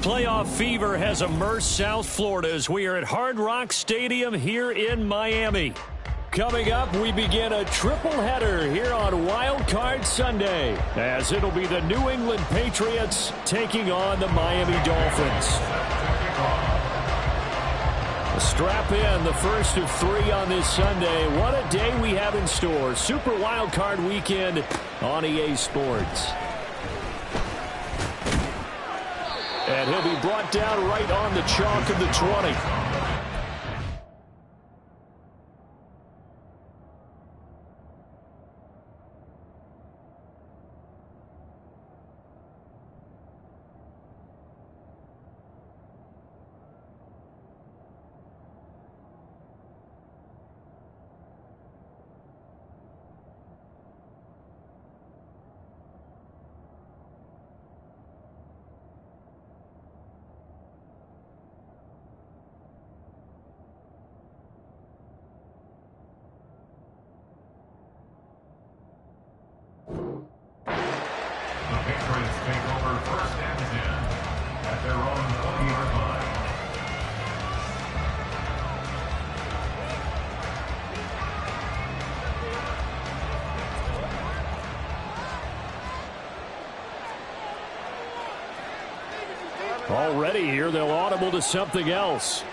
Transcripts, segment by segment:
Playoff fever has immersed South Florida as we are at Hard Rock Stadium here in Miami. Coming up, we begin a triple header here on Wild Card Sunday, as it'll be the New England Patriots taking on the Miami Dolphins. Strap in, the first of 3 on this Sunday. What a day we have in store. Super Wild Card Weekend on EA Sports. And he'll be brought down right on the chalk of the 20. Already here, they'll audible to something else.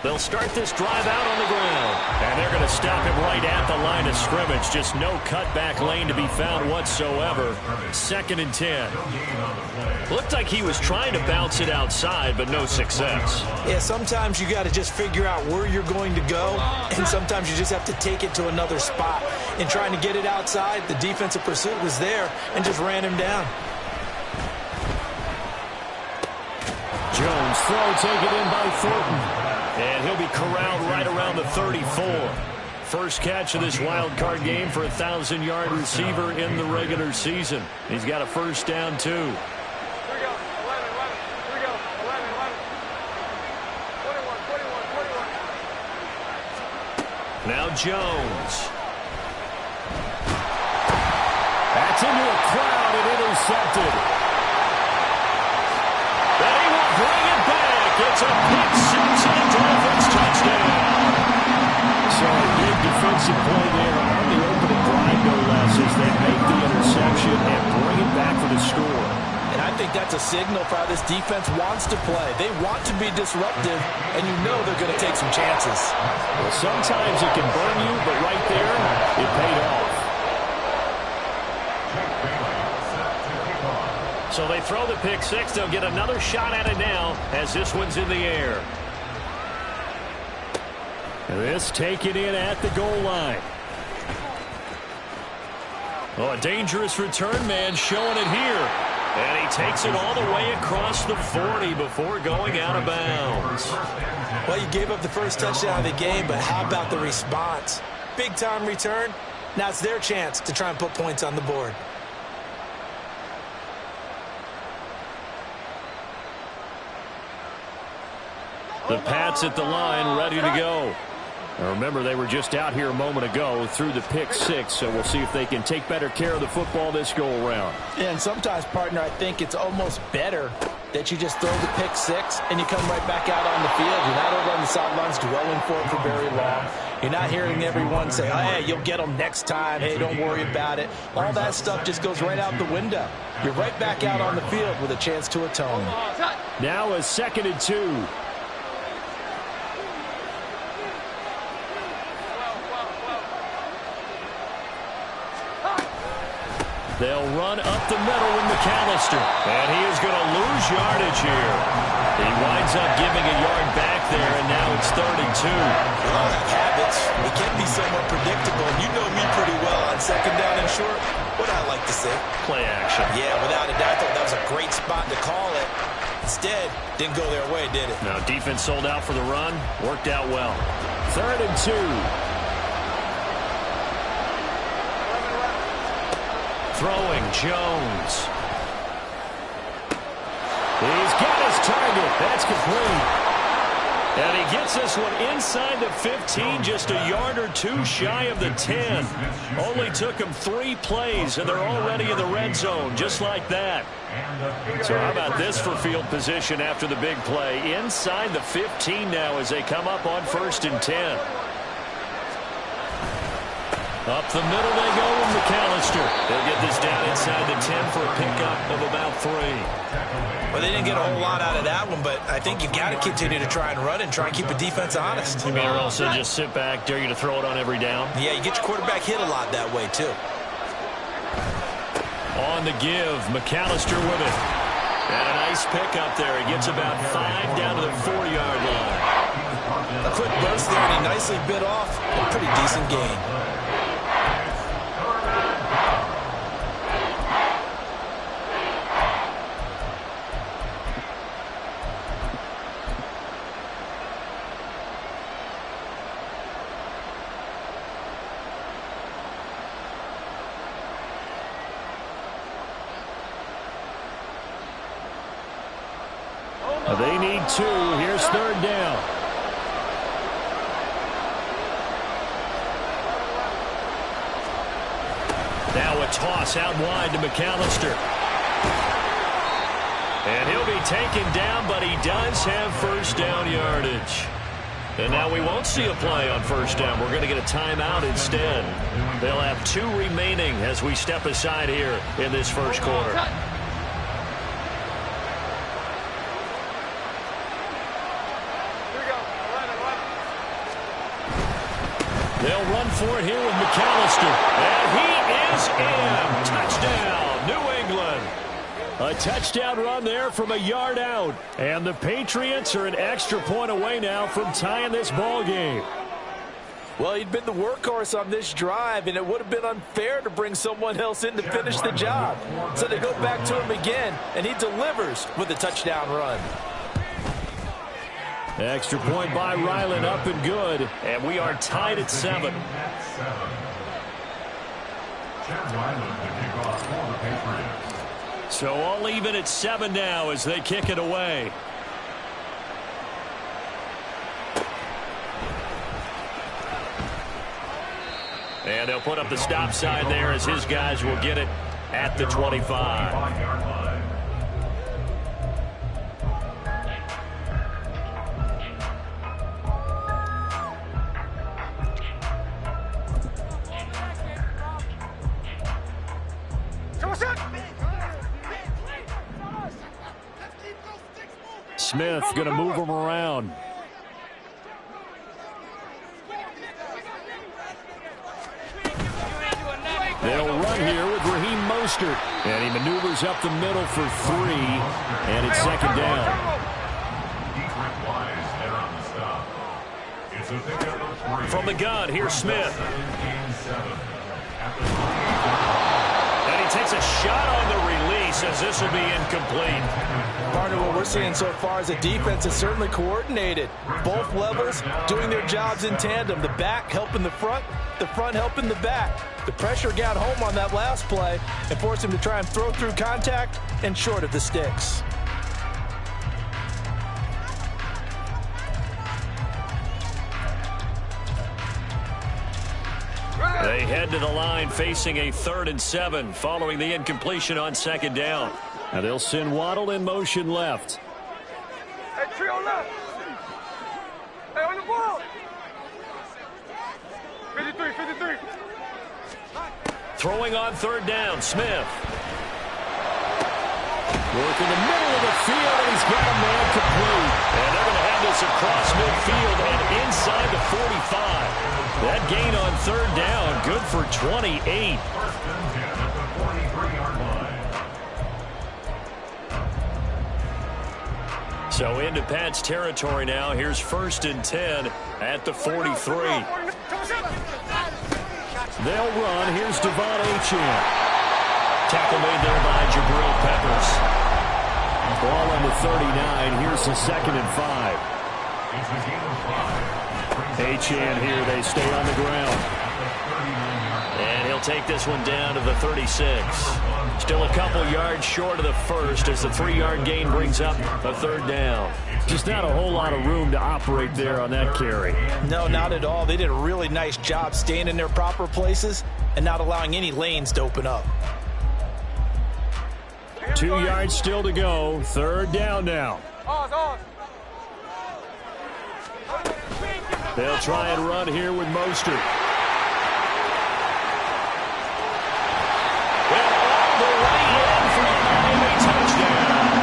They'll start this drive out on the ground. And they're going to stop him right at the line of scrimmage. Just no cutback lane to be found whatsoever. 2nd and 10. Looked like he was trying to bounce it outside, but no success. Yeah, sometimes you got to just figure out where you're going to go, and sometimes you just have to take it to another spot. In trying to get it outside, the defensive pursuit was there and just ran him down. Jones throw taken in by Thornton. And he'll be corralled right around the 34. First catch of this wild card game for a 1,000-yard receiver in the regular season. He's got a first down, too. Here we go. 11. Here we go. 11. 41. Now Jones. That's into a crowd and intercepted. And he will bring it back. It's a pick six and a Dolphins touchdown. So a big defensive play there on the opening drive, no less, as they make the interception and bring it back for the score. And I think that's a signal for how this defense wants to play. They want to be disruptive, and you know they're going to take some chances. Well, sometimes it can burn you, but right there, it paid off. So they throw the pick six. They'll get another shot at it now as this one's in the air. This taken in at the goal line. Oh, a dangerous return man showing it here. And he takes it all the way across the 40 before going out of bounds. Well, you gave up the first touchdown of the game, but how about the response? Big-time return. Now it's their chance to try and put points on the board. The Pats at the line, ready to go. Now remember, they were just out here a moment ago through the pick six, so we'll see if they can take better care of the football this go-around. And sometimes, partner, I think it's almost better that you just throw the pick six and you come right back out on the field. You're not over on the sidelines dwelling for it for very long. You're not hearing everyone say, oh, hey, you'll get them next time. Hey, don't worry about it. All that stuff just goes right out the window. You're right back out on the field with a chance to atone. Now a 2nd and 2. They'll run up the middle with McAllister. And he is going to lose yardage here. He winds up giving a yard back there, and now it's 3rd and 2. We all have habits. It can be somewhat predictable. You know me pretty well on 2nd down and short. What I like to say? Play action. Yeah, without a doubt, I thought that was a great spot to call it. Instead, didn't go their way, did it? Now, defense sold out for the run. Worked out well. 3rd and 2. Throwing Jones. He's got his target. That's complete. And he gets this one inside the 15, just a yard or two shy of the 10. Only took him 3 plays, and they're already in the red zone, just like that. So how about this for field position after the big play? Inside the 15 now as they come up on 1st and 10. Up the middle they go with McAllister. They'll get this down inside the 10 for a pickup of about 3. Well, they didn't get a whole lot out of that one, but I think you got to continue to try and run and try and keep the defense honest. You mean also just sit back, dare you to throw it on every down? Yeah, you get your quarterback hit a lot that way, too. On the give, McAllister with it. And a nice pickup there. He gets about 5 down to the 4-yard line. A quick burst there, and he nicely bit off a pretty decent gain. They need 2. Here's 3rd down. Now a toss out wide to McAllister. And he'll be taken down, but he does have 1st down yardage. And now we won't see a play on 1st down. We're going to get a timeout instead. They'll have 2 remaining as we step aside here in this 1st quarter. They'll run for it here with McAllister. And he is in. Touchdown, New England. A touchdown run there from a yard out. And the Patriots are an extra point away now from tying this ball game. Well, he'd been the workhorse on this drive, and it would have been unfair to bring someone else in to finish the job. So they go back to him again, and he delivers with a touchdown run. Extra point by Ryland, up and good. And we are tied at 7. So all even at 7 now as they kick it away. And they'll put up the stop sign there as his guys will get it at the 25. Smith going to move him around. They'll run here with Raheem Mostert. And he maneuvers up the middle for 3. And it's 2nd down. From the gun, here's Smith. And he takes a shot on the release as this will be incomplete. Partner, what we're seeing so far as a defense is certainly coordinated. Both levels doing their jobs in tandem. The back helping the front helping the back. The pressure got home on that last play and forced him to try and throw through contact and short of the sticks. They head to the line facing a 3rd and 7 following the incompletion on 2nd down. Now they'll send Waddle in motion left. Hey, trio left. Hey, on the ball. 53. Throwing on 3rd down, Smith. Work in the middle of the field, and he's got a man complete. And they're going to have this across midfield and inside the 45. That gain on 3rd down, good for 28. So into Pat's territory now. Here's 1st and 10 at the 43. They'll run. Here's Devon Achane. Tackle made there by Jabril Peppers. Ball on the 39. Here's the 2nd and 5. Achane here. They stay on the ground. And he'll take this one down to the 36. Still a couple yards short of the first as the 3-yard gain brings up a third down. Just not a whole lot of room to operate there on that carry. No, not at all. They did a really nice job staying in their proper places and not allowing any lanes to open up. 2 yards still to go. Third down now. They'll try and run here with Mostert. And all the way in for a Miami touchdown.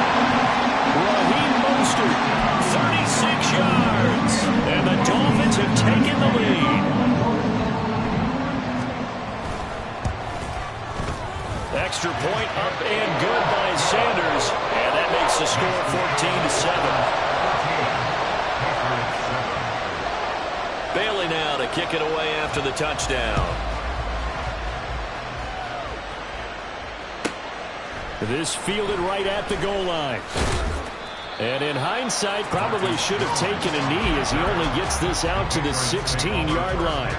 Raheem Mostert, 36 yards. And the Dolphins have taken the lead. Extra point up and good by Sanders. And that makes the score 14-7. Bailey now to kick it away after the touchdown. This fielded right at the goal line. And in hindsight, probably should have taken a knee as he only gets this out to the 16-yard line.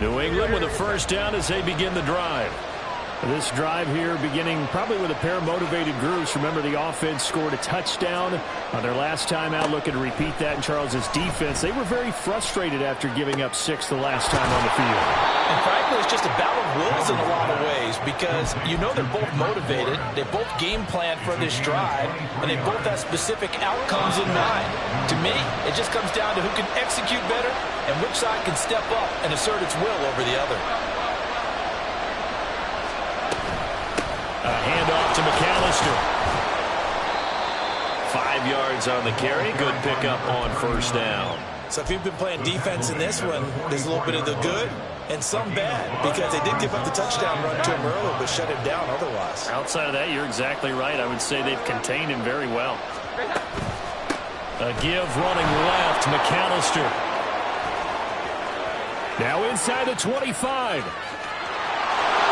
New England with a first down as they begin the drive. This drive here beginning probably with a pair of motivated groups. Remember, the offense scored a touchdown on their last time out, looking to repeat that in Charles's defense. They were very frustrated after giving up 6 the last time on the field. And frankly, it's just a battle of wills in a lot of ways because you know they're both motivated. They both game plan for this drive, and they both have specific outcomes in mind. To me, it just comes down to who can execute better and which side can step up and assert its will over the other. A handoff to McAllister. 5 yards on the carry. Good pickup on first down. So if you've been playing defense in this one, there's a little bit of the good and some bad because they did give up the touchdown run to him early but shut him down otherwise. Outside of that, you're exactly right. I would say they've contained him very well. A give running left, McAllister. Now inside the 25.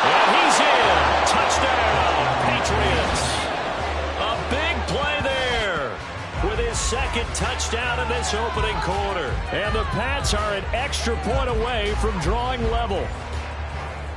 And he's in. Touchdown, Patriots. A big play there with his second touchdown in this opening quarter. And the Pats are an extra point away from drawing level.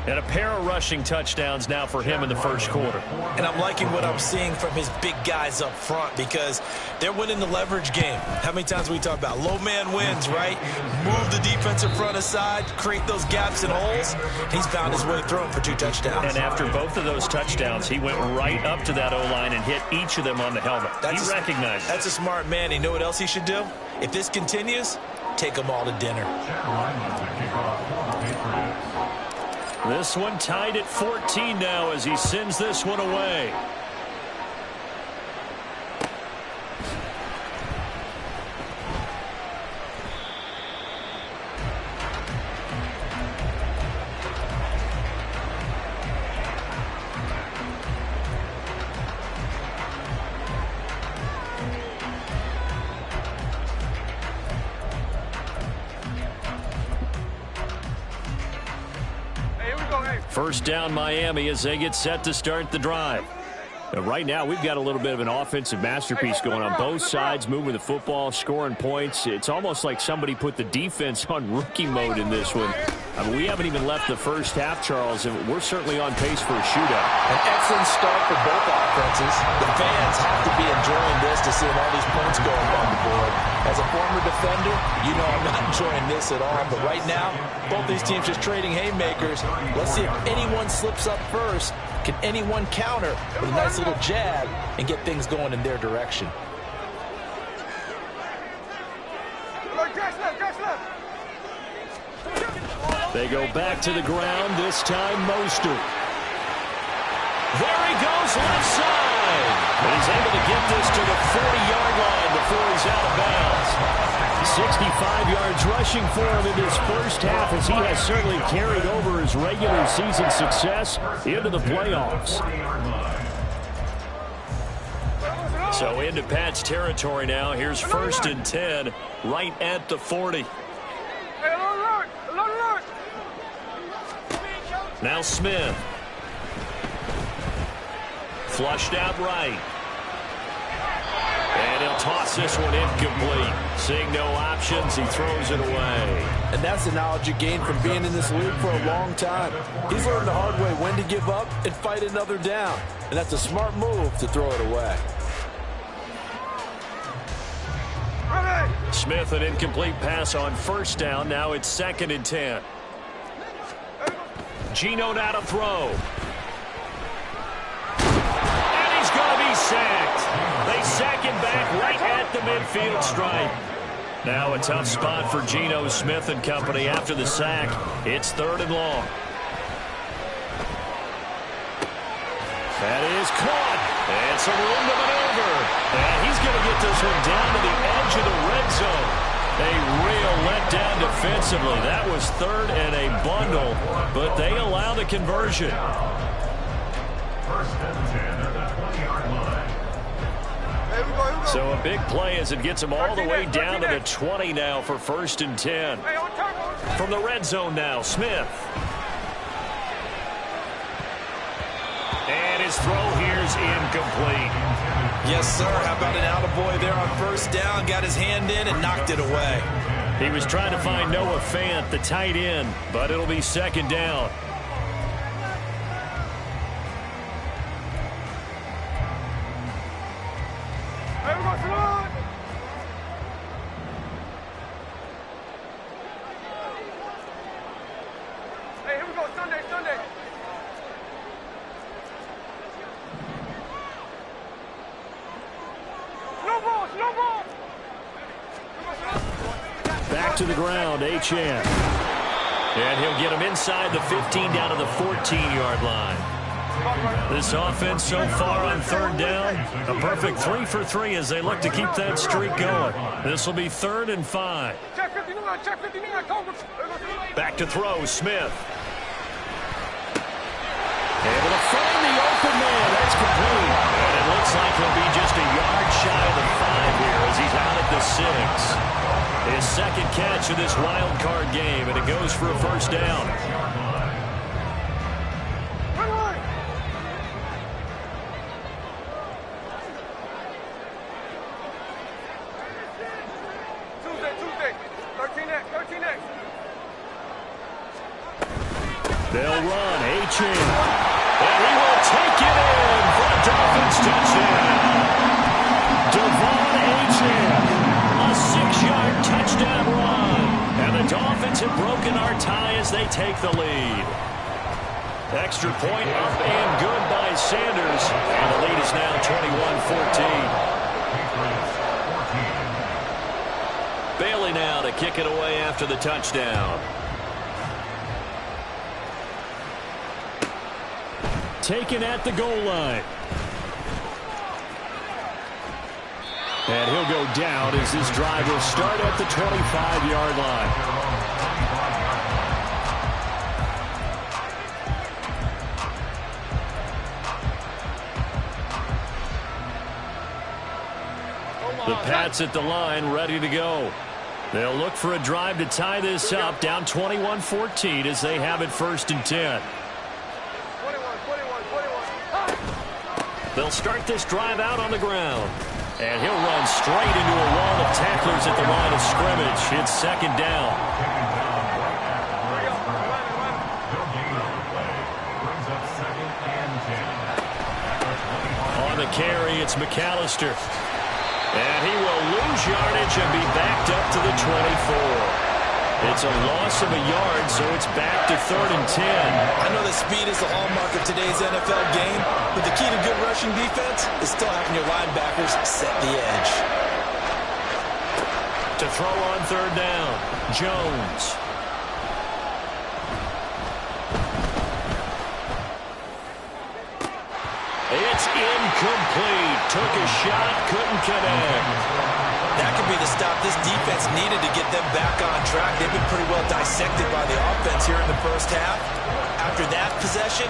And a pair of rushing touchdowns now for him in the first quarter. And I'm liking what I'm seeing from his big guys up front because they're winning the leverage game. How many times we talk about low man wins, right? Move the defensive front aside, create those gaps and holes. He's found his way through them for 2 touchdowns. And after both of those touchdowns, he went right up to that O-line and hit each of them on the helmet. He recognized it. That's a smart man. You know what else he should do? If this continues, take them all to dinner. This one tied at 14 now as he sends this one away. First down Miami as they get set to start the drive. Right now, we've got a little bit of an offensive masterpiece going on both sides, moving the football, scoring points. It's almost like somebody put the defense on rookie mode in this one. I mean, we haven't even left the first half, Charles, and we're certainly on pace for a shootout. An excellent start for both offenses. The fans have to be enjoying this to see all these points going on the board. As a former defender, you know I'm not enjoying this at all. But right now, both these teams just trading haymakers. Let's see if anyone slips up first. Can anyone counter with a nice little jab and get things going in their direction? They go back to the ground, this time Mostert. There he goes, left side. But he's able to get this to the 40-yard line before he's out of bounds. 65 yards rushing for him in this first half as he has certainly carried over his regular season success into the playoffs. So into Pat's territory now. Here's 1st and 10 right at the 40. Now Smith. Flushed out right. And he'll toss this one incomplete. Seeing no options, he throws it away. And that's the knowledge you gain from being in this league for a long time. He's learned the hard way when to give up and fight another down. And that's a smart move to throw it away. Smith, an incomplete pass on 1st down. Now it's 2nd and 10. Geno now to throw. And he's going to be sacked. They sack him back right at the midfield stripe. Now a tough spot for Geno Smith and company after the sack. It's 3rd and long. That is caught. And some room to maneuver. And he's going to get this one down to the edge of the red zone. A real letdown defensively. That was 3rd and a bundle, but they allow the conversion. 1st and 10 at the 20-yard line. So a big play as it gets them all the way down to the 20 now for 1st and 10. From the red zone now, Smith. And his throw here's incomplete. Yes, sir. How about an attaboy there on 1st down? Got his hand in and knocked it away. He was trying to find Noah Fant, the tight end, but it'll be 2nd down. Hey, here we go. Sunday. No ball. Back to the ground, Achane. And he'll get him inside the 15 down to the 14-yard line. This offense so far on 3rd down, a perfect 3 for 3 as they look to keep that streak going. This will be 3rd and 5. Back to throw, Smith. Able to find the open man. That's complete. And it looks like he'll be just a yard shy of the 5 here as he's out at the 6. His 2nd catch of this wild card game, and it goes for a 1st down. Tuesday. 13X. They'll run. Achane. And he will take it in for a Dolphins touchdown. Devon Achane. A 6-yard touchdown run. And the Dolphins have broken our tie as they take the lead. Extra point up and good by Sanders. And the lead is now 21-14. Bailey now to kick it away after the touchdown. Taken at the goal line. And he'll go down as this drive will start at the 25-yard line. The Pats at the line, ready to go. They'll look for a drive to tie this up, down 21-14 as they have it 1st and 10. They'll start this drive out on the ground. And he'll run straight into a wall of tacklers at the line of scrimmage. It's 2nd down. On the carry, it's McAllister. And he will lose yardage and be backed up to the 24. It's a loss of a yard, so it's back to 3rd and 10. I know that speed is the hallmark of today's NFL game, but the key to good rushing defense is still having your linebackers set the edge. To throw on 3rd down, Jones. It's incomplete. Took a shot, couldn't connect. That could be the stop this defense needed to get them back on track. They've been pretty well dissected by the offense here in the 1st half. After that possession,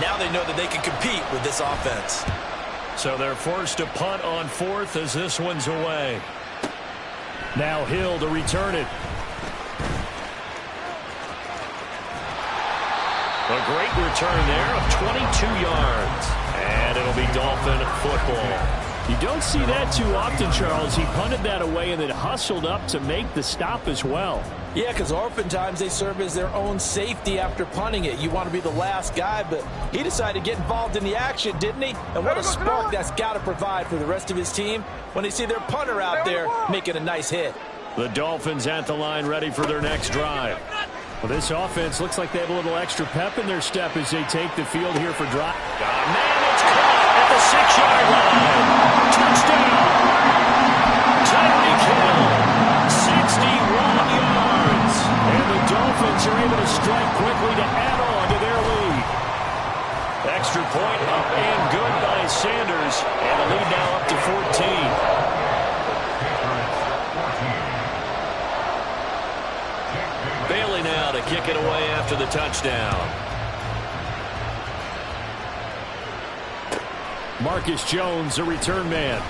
now they know that they can compete with this offense. So they're forced to punt on fourth as this one's away. Now Hill to return it. A great return there of 22 yards. And it'll be Dolphin football. You don't see that too often, Charles. He punted that away and then hustled up to make the stop as well. Yeah, because oftentimes they serve as their own safety after punting it. You want to be the last guy, but he decided to get involved in the action, didn't he? And what a spark that's got to provide for the rest of his team when they see their punter out there making a nice hit. The Dolphins at the line ready for their next drive. Well, this offense looks like they have a little extra pep in their step as they take the field here for drive. Man, it's caught at the 6-yard line. Touchdown. Tyreek Hill, 61 yards. And the Dolphins are able to strike quickly to add on to their lead. Extra point up and good by Sanders. And the lead now up to 14. Bailey now to kick it away after the touchdown. Marcus Jones, a return man.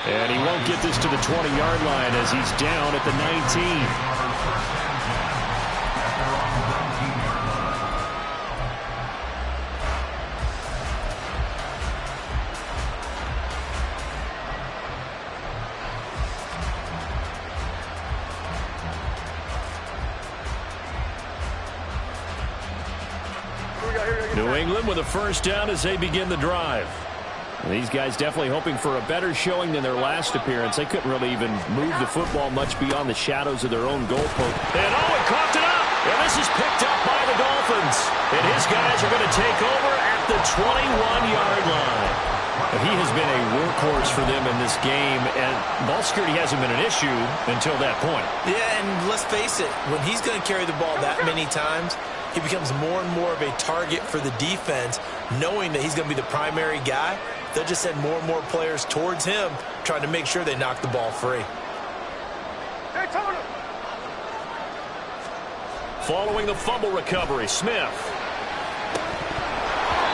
And he won't get this to the 20-yard line as he's down at the 19. New England with a first down as they begin the drive. And these guys definitely hoping for a better showing than their last appearance. They couldn't really even move the football much beyond the shadows of their own goalpost. And Owen coughed it up. And this is picked up by the Dolphins. And his guys are going to take over at the 21-yard line. He has been a workhorse for them in this game, and ball security hasn't been an issue until that point. Yeah, and let's face it, when he's going to carry the ball that many times, he becomes more and more of a target for the defense, knowing that he's going to be the primary guy. They'll just send more and more players towards him, trying to make sure they knock the ball free. Following the fumble recovery, Smith.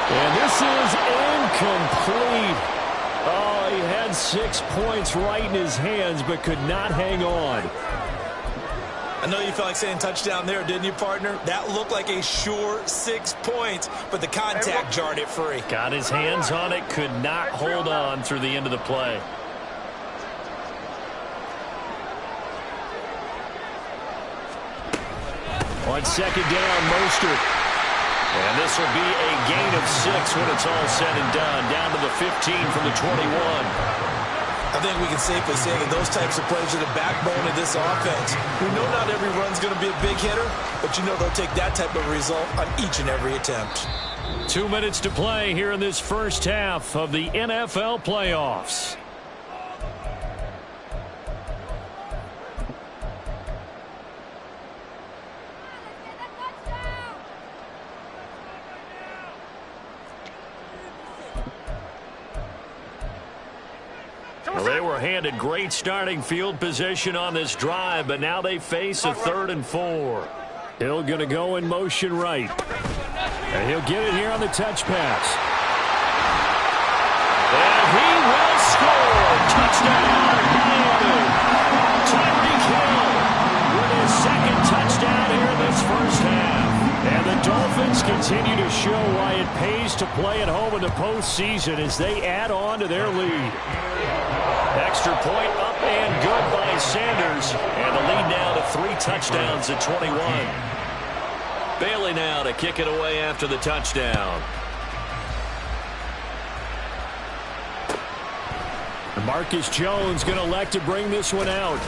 And this is incomplete. Oh, he had 6 points right in his hands, but could not hang on. I know you felt like saying touchdown there, didn't you, partner? That looked like a sure 6 points, but the contact jarred it free. Got his hands on it, could not hold on through the end of the play. On second down, Mostert. And this will be a gain of 6 when it's all said and done. Down to the 15 from the 21. I think we can safely say that those types of plays are the backbone of this offense. We know not every run's going to be a big hitter, but you know they'll take that type of result on each and every attempt. 2 minutes to play here in this first half of the NFL playoffs. Well, they were handed great starting field position on this drive, but now they face a 3rd and 4. Hill going to go in motion right. And he'll get it here on the touch pass. And he will score. Touchdown, Miami. Tyreek Hill with his second touchdown here in this first half. And the Dolphins continue to show why it pays to play at home in the postseason as they add on to their lead. Extra point up and good by Sanders. And the lead now to 3 touchdowns at 21. Bailey now to kick it away after the touchdown. Marcus Jones going to elect to bring this one out.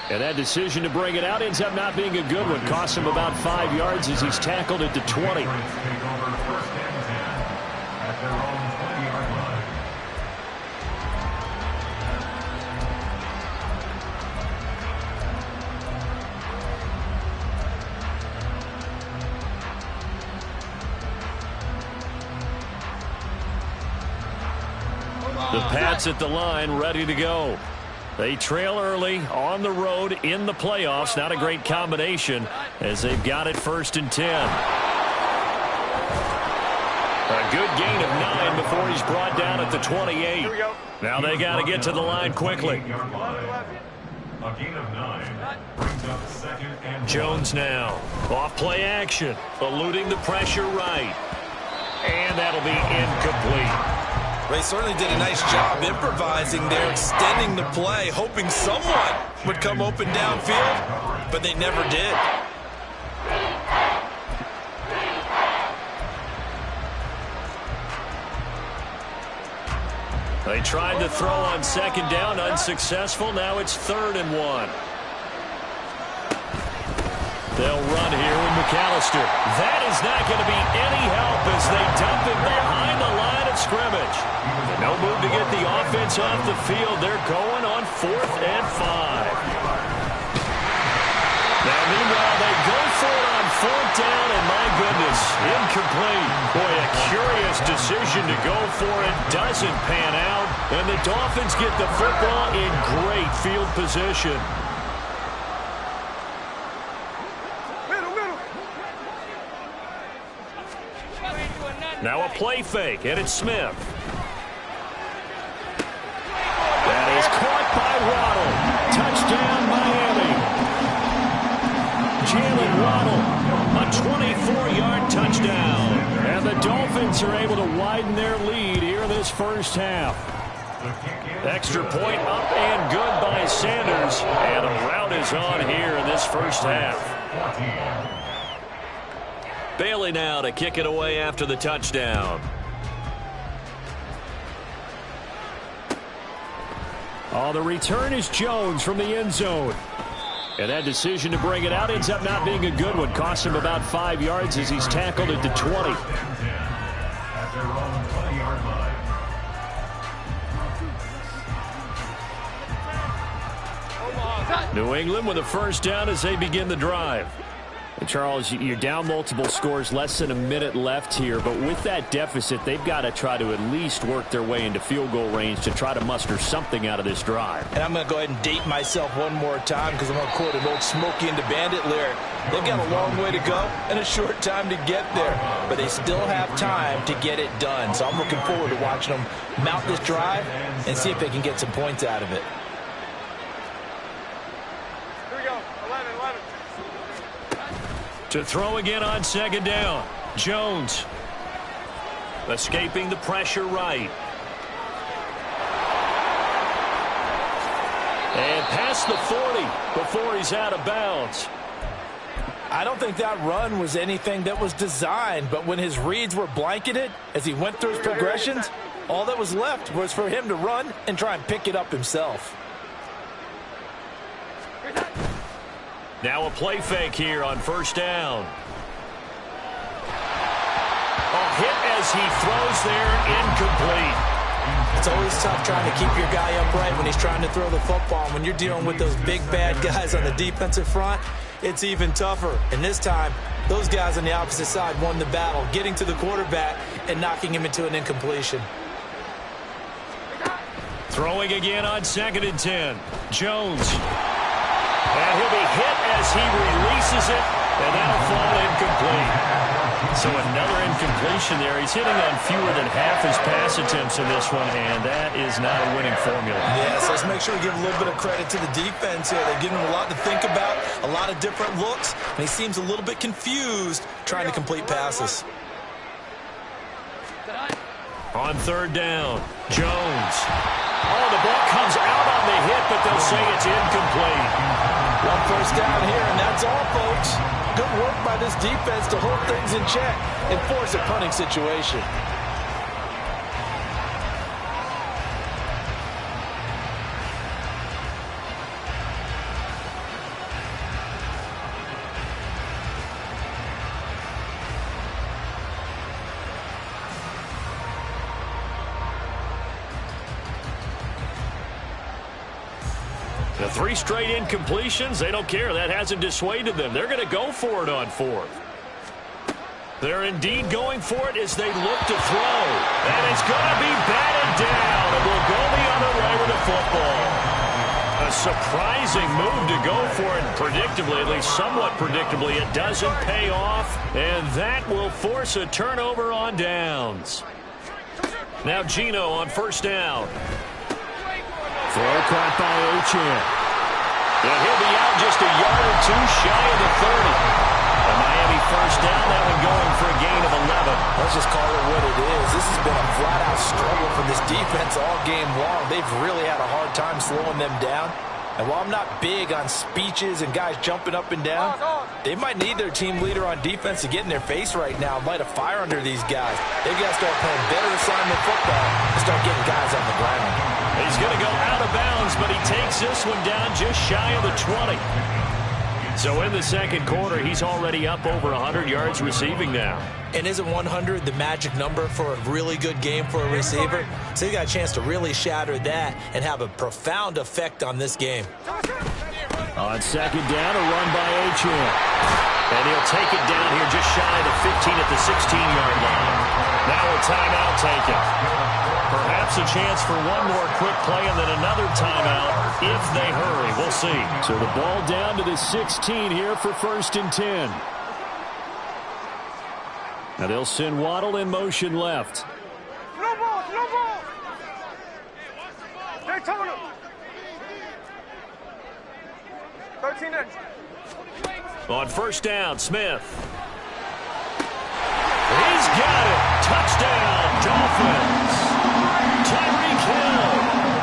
And that decision to bring it out ends up not being a good one. Costs him about 5 yards as he's tackled at the 20. The Pats at the line, ready to go. They trail early on the road in the playoffs. Not a great combination as they've got it 1st and 10. A good gain of 9 before he's brought down at the 28. Now they got to get to the line quickly. A gain of 9 brings up second and Jones now. Off play action. Eluding the pressure right. And that'll be incomplete. They certainly did a nice job improvising there, extending the play, hoping someone would come open downfield, but they never did. They tried to throw on second down, unsuccessful. Now it's 3rd and 1. They'll run here with McAllister. That is not going to be any help as they dump him behind the line of scrimmage. No move to get the offense off the field. They're going on 4th and 5. Now, meanwhile, they go for it on 4th down, and my goodness, incomplete. Boy, a curious decision to go for it. Doesn't pan out, and the Dolphins get the football in great field position. Now a play fake, and it's Smith. That is caught by Waddle. Touchdown, Miami. Jalen Waddle, a 24-yard touchdown. And the Dolphins are able to widen their lead here in this first half. Extra point up and good by Sanders. And a rout is on here in this first half. Bailey now to kick it away after the touchdown. Oh, the return is Jones from the end zone. And that decision to bring it out ends up not being a good one. Costs him about 5 yards as he's tackled at the 20. New England with a first down as they begin the drive. And Charles, you're down multiple scores, less than a minute left here. But with that deficit, they've got to try to at least work their way into field goal range to try to muster something out of this drive. And I'm going to go ahead and date myself one more time because I'm going to quote an old Smokey and the Bandit lyric. They've got a long way to go and a short time to get there. But they still have time to get it done. So I'm looking forward to watching them mount this drive and see if they can get some points out of it. To throw again on second down. Jones. Escaping the pressure right. And past the 40 before he's out of bounds. I don't think that run was anything that was designed, but when his reads were blanketed as he went through his progressions, all that was left was for him to run and try and pick it up himself. Now a play fake here on first down. A hit as he throws there, incomplete. It's always tough trying to keep your guy upright when he's trying to throw the football. When you're dealing with those big bad guys on the defensive front, it's even tougher. And this time, those guys on the opposite side won the battle, getting to the quarterback and knocking him into an incompletion. Throwing again on 2nd and 10. Jones. And he'll be hit as he releases it, and that'll fall incomplete. So another incompletion there. He's hitting on fewer than half his pass attempts in this one, and that is not a winning formula. Yes, let's make sure we give a little bit of credit to the defense here. They're giving him a lot to think about, a lot of different looks, and he seems a little bit confused trying to complete passes. On 3rd down, Jones. Oh, the ball comes out on the hit, but they'll say it's incomplete. One first down here, and that's all, folks. Good work by this defense to hold things in check and force a punting situation. The 3 straight incompletions, they don't care. That hasn't dissuaded them. They're going to go for it on 4th. They're indeed going for it as they look to throw. And it's going to be batted down. And we'll go the other way with the football. A A surprising move to go for it. Predictably, at least somewhat predictably, it doesn't pay off. And that will force a turnover on downs. Now Gino on first down. Throw caught by Achane. And he'll be out just a yard or two shy of the 30. A Miami first down, that one going for a gain of 11. Let's just call it what it is. This has been a flat-out struggle for this defense all game long. They've really had a hard time slowing them down. And while I'm not big on speeches and guys jumping up and down, they might need their team leader on defense to get in their face right now and light a fire under these guys. They've got to start playing better assignment football and start getting guys on the ground. He's going to go out of bounds, but he takes this one down just shy of the 20. So in the second quarter, he's already up over 100 yards receiving now. And isn't 100 the magic number for a really good game for a receiver? So he got a chance to really shatter that and have a profound effect on this game. On second down, a run by Achane. And he'll take it down here just shy of the 15 at the 16-yard line. Now a timeout taken. Perhaps a chance for one more quick play and then another timeout if they hurry. We'll see. So the ball down to the 16 here for 1st and 10. Now they'll send Waddle in motion left. No ball, no ball. Daytona. 13 inch. On first down, Smith. He's got it. Touchdown, Dolphins. Tyreek Hill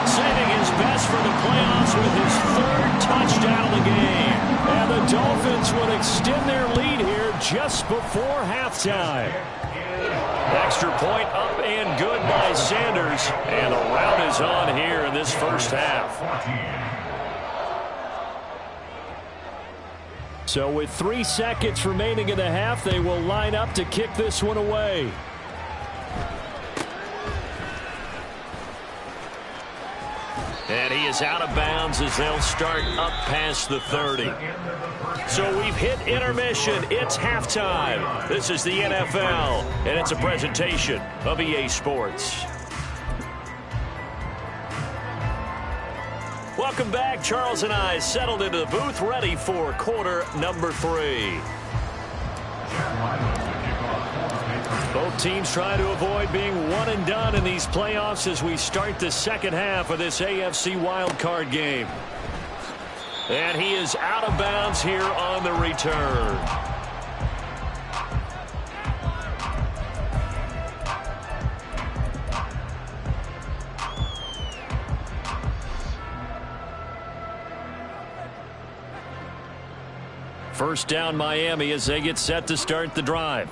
saving his best for the playoffs with his 3rd touchdown of the game. And the Dolphins would extend their lead here just before halftime. Extra point up and good by Sanders. And the rout is on here in this first half. So with 3 seconds remaining in the half, they will line up to kick this one away. And he is out of bounds as they'll start up past the 30. So we've hit intermission. It's halftime. This is the NFL, and it's a presentation of EA Sports. Welcome back. Charles and I settled into the booth, ready for quarter number 3. Both teams trying to avoid being one and done in these playoffs as we start the second half of this AFC wildcard game. And he is out of bounds here on the return. First down Miami as they get set to start the drive.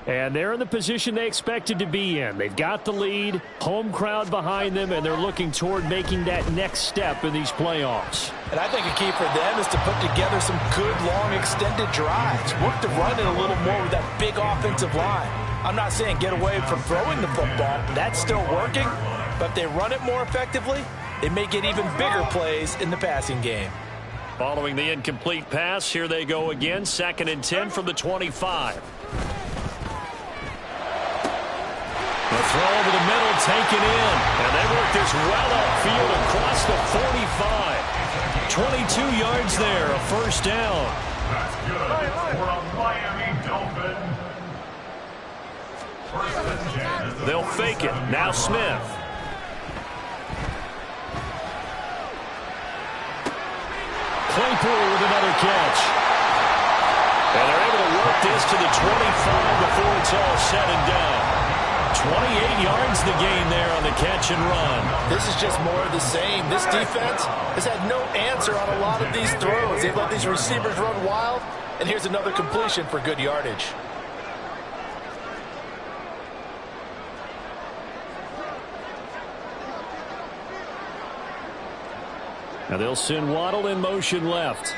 And they're in the position they expected to be in. They've got the lead, home crowd behind them, and they're looking toward making that next step in these playoffs. And I think a key for them is to put together some good, long, extended drives. Work to run it a little more with that big offensive line. I'm not saying get away from throwing the football. That's still working. But if they run it more effectively, they may get even bigger plays in the passing game. Following the incomplete pass, here they go again. 2nd and 10 from the 25. The throw over the middle, taken in. And they work this well upfield across the 45. 22 yards there, a first down. That's good for a Miami Dolphin. First and 10. They'll fake it. Now Smith. Claypool with another catch. And they're able to work this to the 25 before it's all said and done. 28 yards the gain there on the catch and run. This is just more of the same. This defense has had no answer on a lot of these throws. They've let these receivers run wild, and here's another completion for good yardage. Now they'll send Waddle in motion left.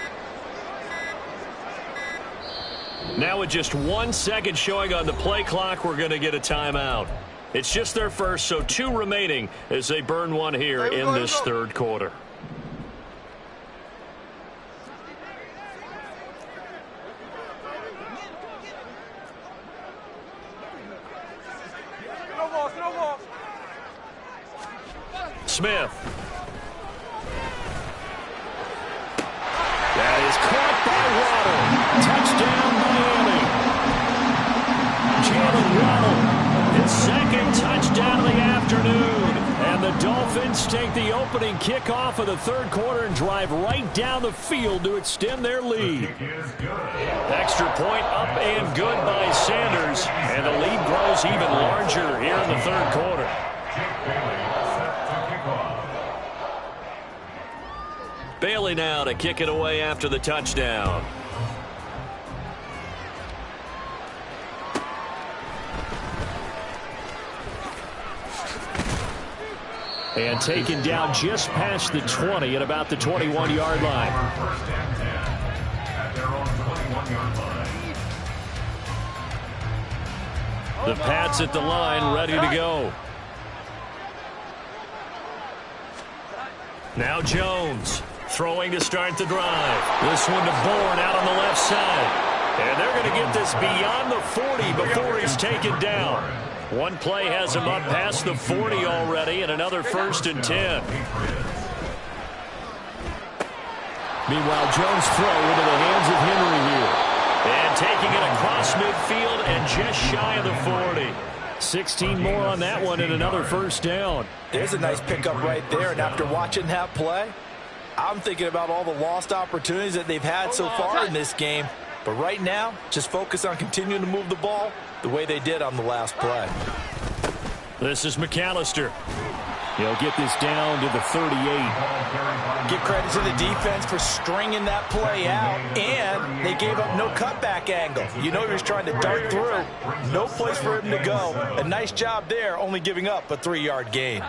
Now with just 1 second showing on the play clock, we're going to get a timeout. It's just their first, so 2 remaining as they burn one here in this third quarter. Smith. Waddle. Touchdown, Miami. Jalen Waddle, his second touchdown of the afternoon. And the Dolphins take the opening kickoff of the third quarter and drive right down the field to extend their lead. Extra point up and good by Sanders. And the lead grows even larger here in the third quarter. Bailey now to kick it away after the touchdown. And taken down just past the 20 at about the 21-yard line. First and 10 at their own 21-yard line. The Pats at the line, ready to go. Now Jones throwing to start the drive. This one to Bourne out on the left side. And they're going to get this beyond the 40 before he's taken down. One play has him up past the 40 already, and another 1st and 10. Meanwhile, Jones' throw into the hands of Henry here. And taking it across midfield and just shy of the 40. 16 more on that one and another 1st down. There's a nice pickup right there, and after watching that play, I'm thinking about all the lost opportunities that they've had so far in this game. But right now, just focus on continuing to move the ball the way they did on the last play. This is McAllister. He'll get this down to the 38. Give credit to the defense for stringing that play out, and they gave up no cutback angle. You know he was trying to dart through. No place for him to go. A nice job there, only giving up a 3-yard gain.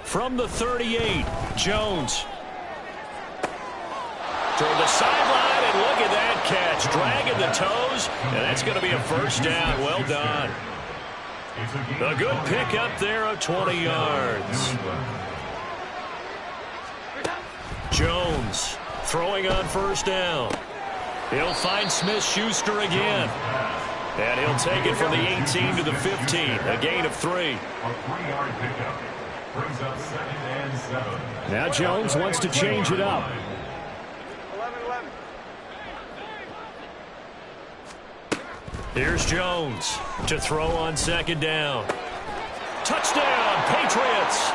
From the 38, Jones. Toward the sideline, and look at that catch. Dragging the toes, and that's going to be a 1st down. Well done. A good pickup there of 20 yards. Jones throwing on 1st down. He'll find Smith-Schuster again. And he'll take it from the 18 to the 15. A gain of 3. A 3-yard pickup brings up 2nd and 7. Now Jones wants to change it up. 11-11. Here's Jones to throw on 2nd down. Touchdown, Patriots!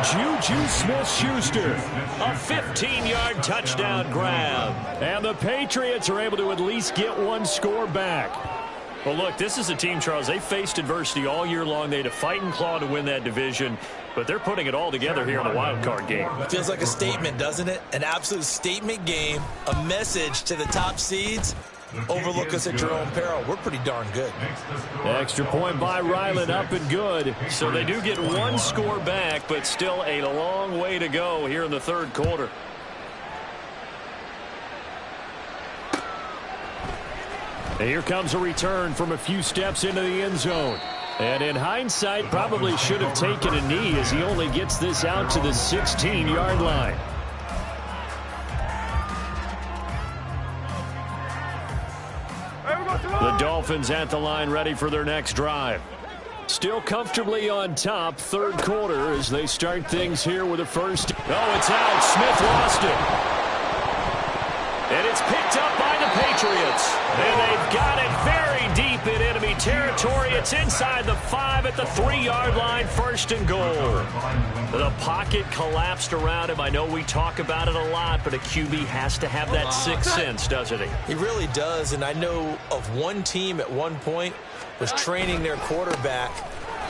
Juju Smith-Schuster, a 15-yard touchdown grab. And the Patriots are able to at least get one score back. Well, look, this is a team, Charles, they faced adversity all year long. They had to fight and claw to win that division, but they're putting it all together here in the wild card game. Feels like a statement, doesn't it? An absolute statement game, a message to the top seeds. Overlook us at your own peril. We're pretty darn good. Extra point by Ryland, up and good. So they do get one score back, but still a long way to go here in the third quarter. Here comes a return from a few steps into the end zone. And in hindsight, probably should have taken a knee as he only gets this out to the 16-yard line. The Dolphins at the line, ready for their next drive. Still comfortably on top, third quarter, as they start things here with a 1st. Oh, it's out. Smith lost it. And it's picked up by the Patriots. And they've got it very deep in enemy territory. It's inside the 5 at the 3-yard line, 1st and goal. The pocket collapsed around him. I know we talk about it a lot, but a QB has to have that sixth sense, doesn't he? He really does, and I know of one team at one point was training their quarterback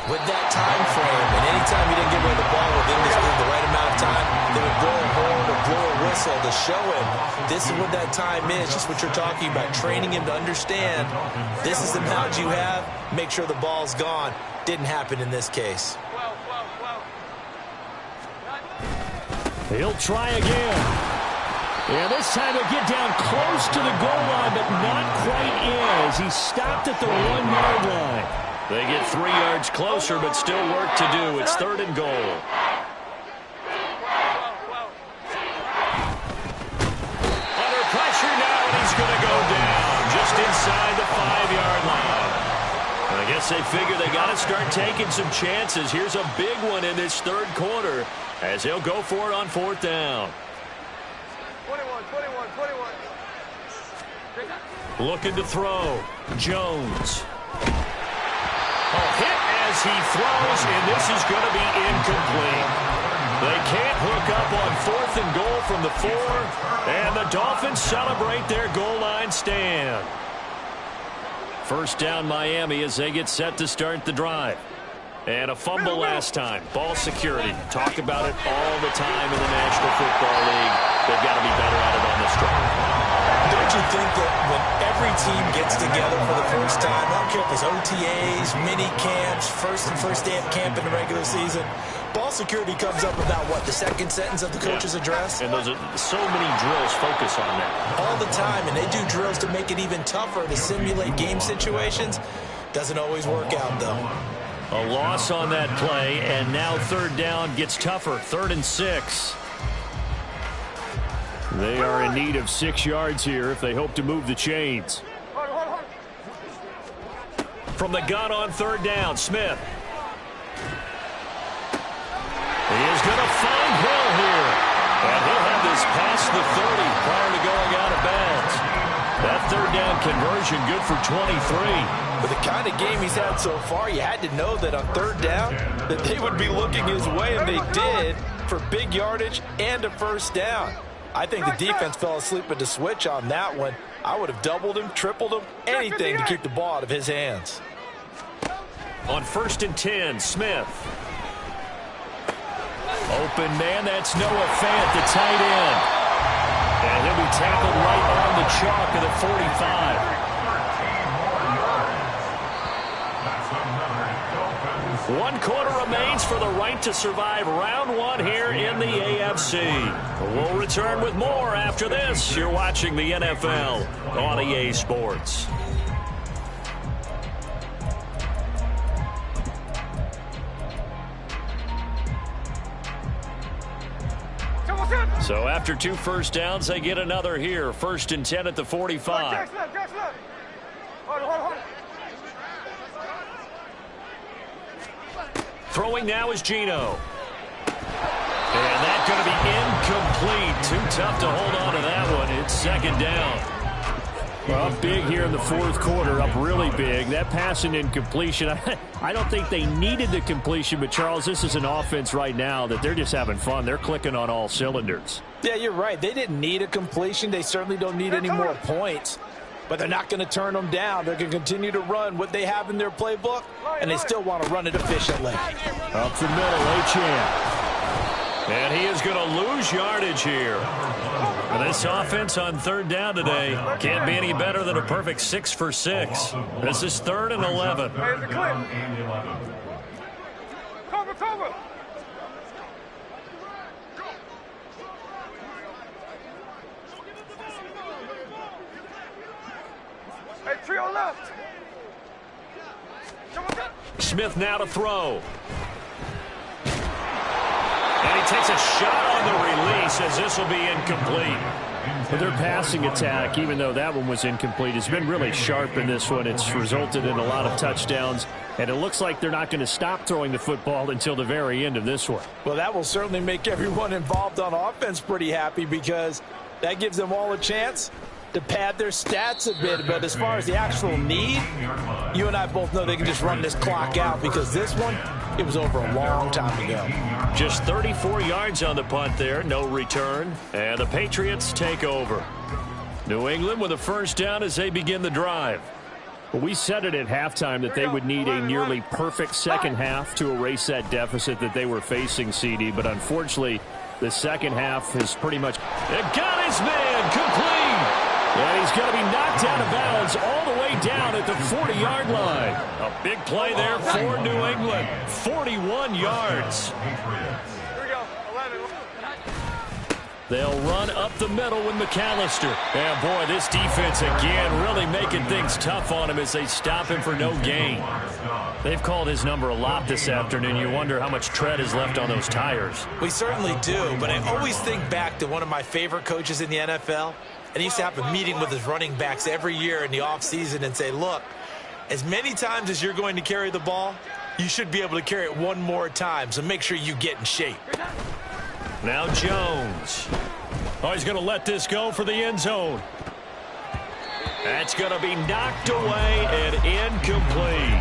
with that time frame, and anytime he didn't get rid of the ball within the right amount of time, they would blow a horn or blow a whistle to show him this is what that time is, just what you're talking about, training him to understand this is the amount you have, make sure the ball's gone. Didn't happen in this case. He'll try again. And this time he'll get down close to the goal line, but not quite in as he stopped at the 1-yard line. They get 3 yards closer, but still work to do. It's 3rd and goal. Under pressure now, and he's going to go down just inside the 5-yard line. I guess they figure they got to start taking some chances. Here's a big one in this third quarter as they'll go for it on 4th down. 21. Looking to throw. Jones. Oh, hit as he throws, and this is going to be incomplete. They can't hook up on 4th and goal from the 4, and the Dolphins celebrate their goal line stand. First down Miami as they get set to start the drive. And a fumble last time. Ball security. Talk about it all the time in the National Football League. They've got to be better at it on this drive. Don't you think that when every team gets together for the first time, I don't care if it's OTAs, mini camps, first day of camp in the regular season, ball security comes up about what, the second sentence of the coach's address? And those are so many drills focus on that. All the time, and they do drills to make it even tougher to simulate game situations. Doesn't always work out, though. A loss on that play, and now 3rd down gets tougher. 3rd and 6. They are in need of 6 yards here if they hope to move the chains. From the gun on 3rd down, Smith. He is going to find Hill here. And he'll have this past the 30 prior to going out of bounds. That 3rd down conversion good for 23. With the kind of game he's had so far, you had to know that on 3rd down that they would be looking his way, and they did, for big yardage and a first down. I think the defense fell asleep at the switch on that one. I would have doubled him, tripled him, anything to keep the ball out of his hands. On 1st and 10, Smith. Open man, that's Noah Fant, the tight end. And he'll be tackled right on the chalk of the 45. 1 quarter remains for the right to survive round 1 here in the AFC. We'll return with more after this. You're watching the NFL on EA Sports. So after 2 first downs, they get another here. 1st and 10 at the 45. Throwing now is Geno. And that's going to be incomplete. Too tough to hold on to that one. It's 2nd down. Well, up big here in the 4th quarter, up really big. That pass and incompletion, I don't think they needed the completion, but Charles, this is an offense right now that they're just having fun. They're clicking on all cylinders. Yeah, you're right. They didn't need a completion. They certainly don't need any more points. But they're not going to turn them down. They're going to continue to run what they have in their playbook, and they still want to run it efficiently. Up the middle, Achane. And he is going to lose yardage here. And this offense on 3rd down today can't be any better than a perfect 6 for 6. This is 3rd and 11. Cover. Hey, trio left. Smith now to throw. And he takes a shot on the release as this will be incomplete. But their passing attack, even though that one was incomplete, has been really sharp in this one. It's resulted in a lot of touchdowns, and it looks like they're not going to stop throwing the football until the very end of this one. Well, that will certainly make everyone involved on offense pretty happy, because that gives them all a chance to pad their stats a bit. But as far as the actual need, you and I both know they can just run this clock out, because this one, it was over a long time ago. Just 34 yards on the punt there, no return, and the Patriots take over. New England with a first down as they begin the drive. Well, we said it at halftime that they would need a nearly perfect second half to erase that deficit that they were facing, CD, but unfortunately, the second half is pretty much... It got his man complete! And he's going to be knocked out of bounds all the way down at the 40-yard line. A big play there for New England. 41 yards. Here we go. 11. They'll run up the middle with McAllister. And, boy, this defense again really making things tough on him as they stop him for no gain. They've called his number a lot this afternoon. You wonder how much tread is left on those tires. We certainly do, but I always think back to one of my favorite coaches in the NFL. And he used to have a meeting with his running backs every year in the offseason and say, look, as many times as you're going to carry the ball, you should be able to carry it one more time, so make sure you get in shape. Now Jones. Oh, he's going to let this go for the end zone. That's going to be knocked away and incomplete.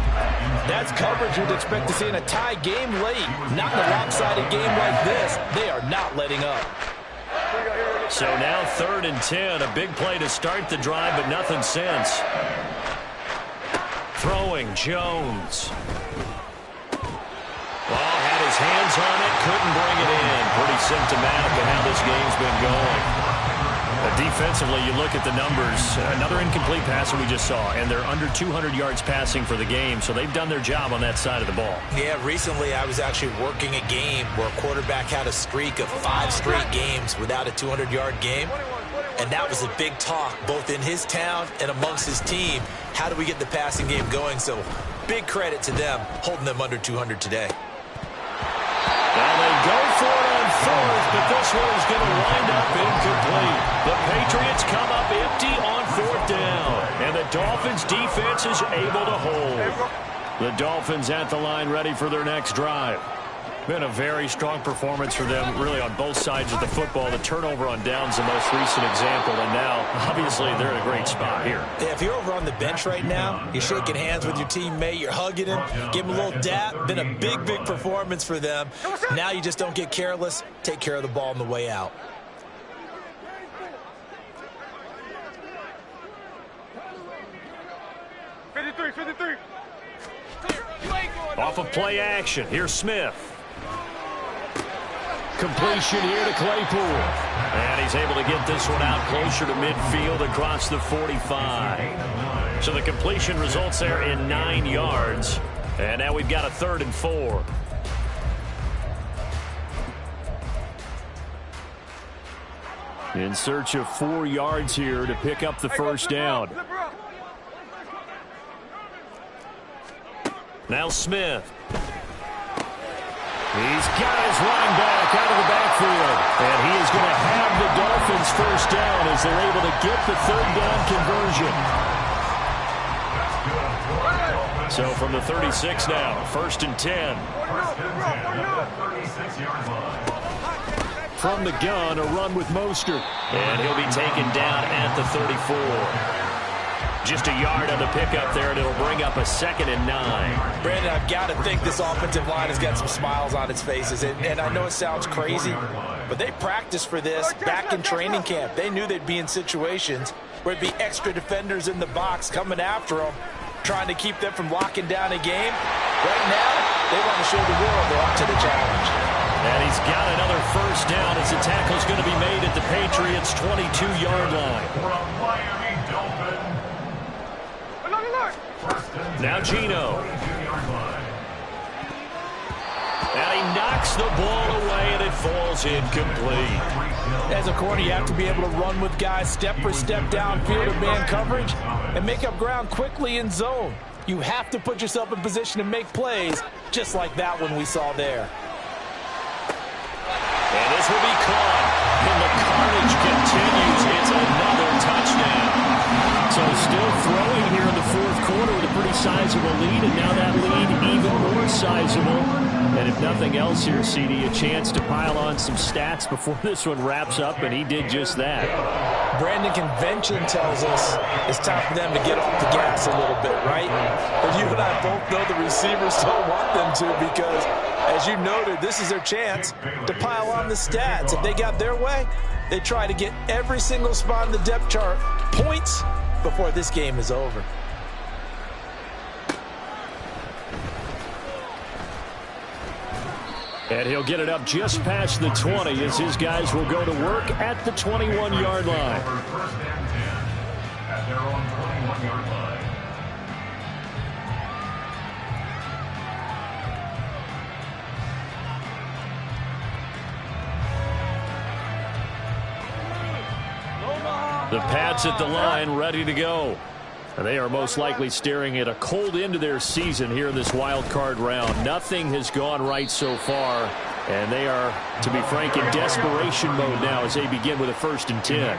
That's coverage you'd expect to see in a tie game late. Not in a lopsided game like this. They are not letting up. So now 3rd and 10. A big play to start the drive, but nothing since. Throwing Jones. Well, had his hands on it, couldn't bring it in. Pretty symptomatic of how this game's been going. Defensively, you look at the numbers. Another incomplete pass that we just saw, and they're under 200 yards passing for the game, so they've done their job on that side of the ball. Yeah, recently I was actually working a game where a quarterback had a streak of 5 straight games without a 200-yard game, and that was a big talk both in his town and amongst his team. How do we get the passing game going? So big credit to them holding them under 200 today. Well, they go for it on 4th, but this one is going to wind up incomplete. The Patriots come up empty on 4th down, and the Dolphins' defense is able to hold. The Dolphins at the line ready for their next drive. Been a very strong performance for them, really, on both sides of the football. The turnover on downs the most recent example, and now, obviously, they're in a great spot here. Yeah, if you're over on the bench right now, you're shaking hands with your teammate, you're hugging him, give him a little dap. Been a big, big performance for them. Now you just don't get careless. Take care of the ball on the way out. Off of play action, here's Smith. Completion here to Claypool. And he's able to get this one out closer to midfield across the 45. So the completion results there in 9 yards. And now we've got a 3rd and 4. In search of 4 yards here to pick up the first down. Now Smith. He's got his running back out of the backfield. And he is going to have the Dolphins first down as they're able to get the 3rd down conversion. So from the 36 now, 1st and 10. From the gun, a run with Mostert. And he'll be taken down at the 34. Just a yard on the pickup there, and it'll bring up a 2nd and 9. Brandon, I've got to think this offensive line has got some smiles on its faces. And I know it sounds crazy, but they practiced for this back in training camp. They knew they'd be in situations where it'd be extra defenders in the box coming after them, trying to keep them from locking down a game. Right now, they want to show the world they're up to the challenge. And he's got another first down as the tackle's going to be made at the Patriots' 22-yard line. Now Gino. And he knocks the ball away, and it falls incomplete. As a corner, you have to be able to run with guys step for step downfield in man coverage and make up ground quickly in zone. You have to put yourself in position to make plays, just like that one we saw there. And this will be caught. And the carnage continues. It's another touchdown. So still throwing here in the 4th quarter with a pretty sizable lead, and now that lead even more sizable. And if nothing else here, CD, a chance to pile on some stats before this one wraps up, and he did just that. Brandon, convention tells us it's time for them to get off the gas a little bit, right? But you and I both know the receivers don't want them to, because, as you noted, this is their chance to pile on the stats. If they got their way, they try to get every single spot in the depth chart points before this game is over. And he'll get it up just past the 20 as his guys will go to work at the 21-yard line. First and 10 at their own 21-yard line. The Pats at the line ready to go. And they are most likely staring at a cold end to their season here in this wild card round. Nothing has gone right so far, and they are, to be frank, in desperation mode now as they begin with a 1st and 10.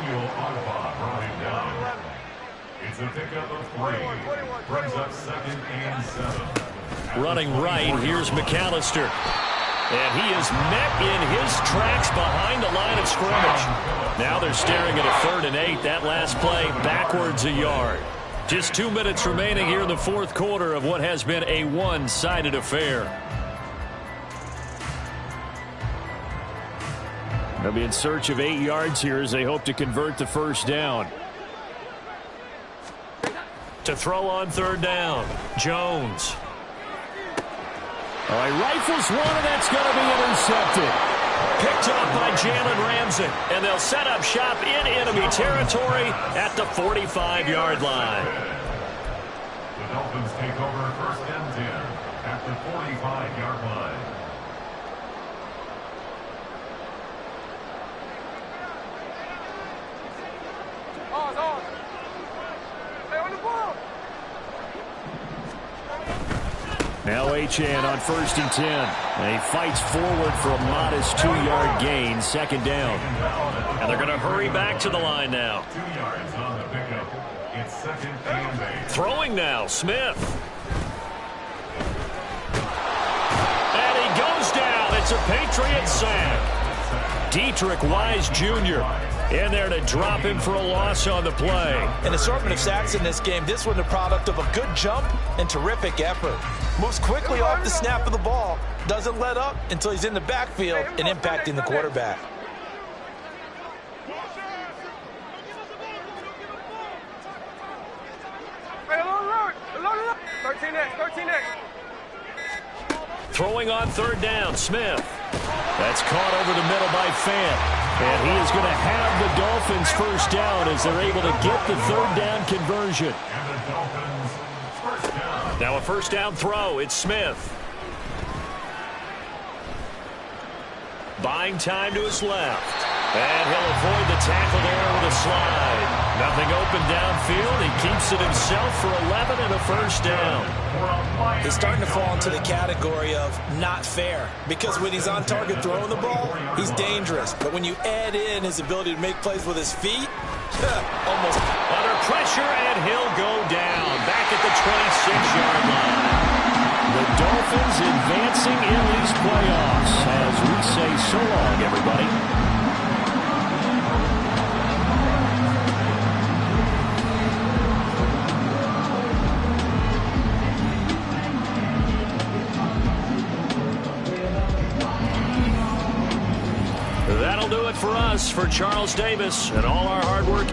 It's a pickup of 3. Brings up 2nd and 7. Running right, here's McAllister. And he is met in his tracks behind the line of scrimmage. Now they're staring at a 3rd and 8. That last play backwards a yard. Just 2 minutes remaining here in the fourth quarter of what has been a one-sided affair. They'll be in search of 8 yards here as they hope to convert the first down. To throw on 3rd down, Jones. All right, rifles one, and that's going to be intercepted. Picked up by Jalen Ramsey, and they'll set up shop in enemy territory at the 45-yard line. The Dolphins take over 1st and 10 at the 45-yard line. Now Achane on 1st and 10. And he fights forward for a modest 2-yard gain, 2nd down. And they're going to hurry back to the line now. 2 yards on the pickup. It's 2nd and 8. Throwing now, Smith. And he goes down. It's a Patriot sack. Dietrich Wise Jr. in there to drop him for a loss on the play. An assortment of sacks in this game. This one the product of a good jump and terrific effort. Moves quickly off the snap of the ball. Doesn't let up until he's in the backfield and impacting the quarterback. Throwing on 3rd down, Smith. That's caught over the middle by Fant. And he is going to have the Dolphins first down as they're able to get the 3rd down conversion. And the Dolphins first down. Now a first down throw. It's Smith. Buying time to his left. And he'll avoid the tackle there with a slide. Nothing open downfield. He keeps it himself for 11 and a first down. He's starting to fall into the category of not fair, because when he's on target throwing the ball, he's dangerous. But when you add in his ability to make plays with his feet, almost under pressure, and he'll go down back at the 26-yard line. The Dolphins advancing in these playoffs as we say so long, everybody. That'll do it for us. For Charles Davis and all our hard work.